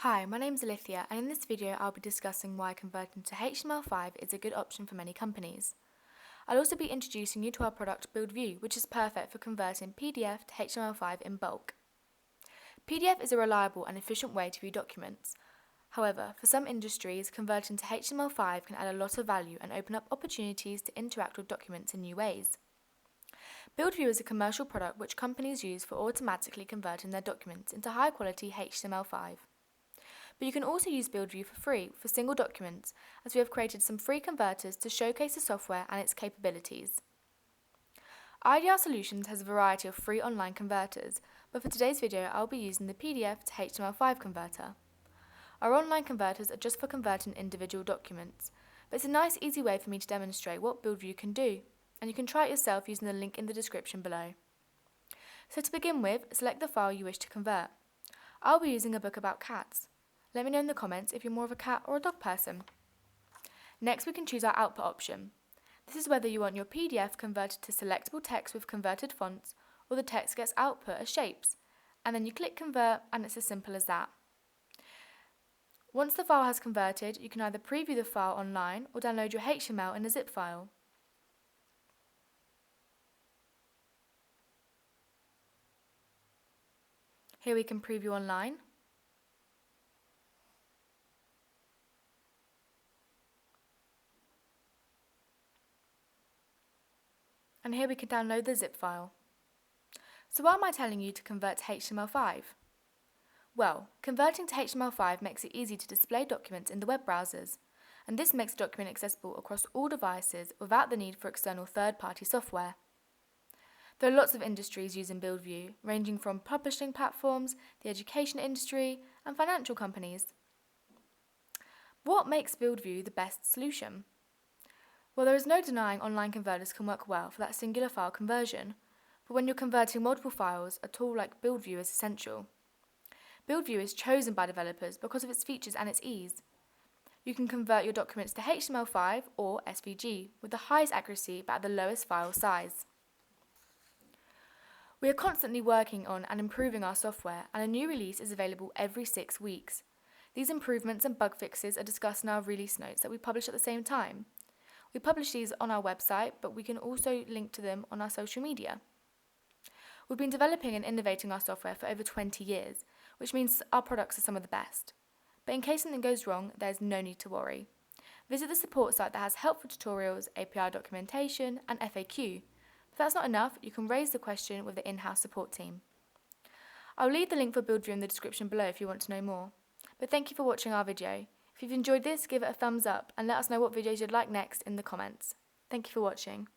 Hi, my name is Alithia, and in this video I'll be discussing why converting to HTML5 is a good option for many companies. I'll also be introducing you to our product BuildVu, which is perfect for converting PDF to HTML5 in bulk. PDF is a reliable and efficient way to view documents. However, for some industries, converting to HTML5 can add a lot of value and open up opportunities to interact with documents in new ways. BuildVu is a commercial product which companies use for automatically converting their documents into high-quality HTML5. But you can also use BuildVu for free for single documents, as we have created some free converters to showcase the software and its capabilities. IDR Solutions has a variety of free online converters, but for today's video I'll be using the PDF to HTML5 converter. Our online converters are just for converting individual documents, but it's a nice easy way for me to demonstrate what BuildVu can do, and you can try it yourself using the link in the description below. So to begin with, select the file you wish to convert. I'll be using a book about cats. Let me know in the comments if you're more of a cat or a dog person. Next, we can choose our output option. This is whether you want your PDF converted to selectable text with converted fonts, or the text gets output as shapes, and then you click convert and it's as simple as that. Once the file has converted, you can either preview the file online or download your HTML in a zip file. Here we can preview online. And here we can download the zip file. So why am I telling you to convert to HTML5? Well, converting to HTML5 makes it easy to display documents in the web browsers, and this makes the document accessible across all devices without the need for external third-party software. There are lots of industries using BuildVu, ranging from publishing platforms, the education industry, and financial companies. What makes BuildVu the best solution? Well, there is no denying online converters can work well for that singular file conversion, but when you're converting multiple files, a tool like BuildVu is essential. BuildVu is chosen by developers because of its features and its ease. You can convert your documents to HTML5 or SVG with the highest accuracy but at the lowest file size. We are constantly working on and improving our software, and a new release is available every 6 weeks. These improvements and bug fixes are discussed in our release notes that we publish at the same time. We publish these on our website, but we can also link to them on our social media. We've been developing and innovating our software for over 20 years, which means our products are some of the best. But in case something goes wrong, there's no need to worry. Visit the support site that has helpful tutorials, API documentation, and FAQ. If that's not enough, you can raise the question with the in-house support team. I'll leave the link for BuildVu in the description below if you want to know more. But thank you for watching our video. If you've enjoyed this, give it a thumbs up and let us know what videos you'd like next in the comments. Thank you for watching.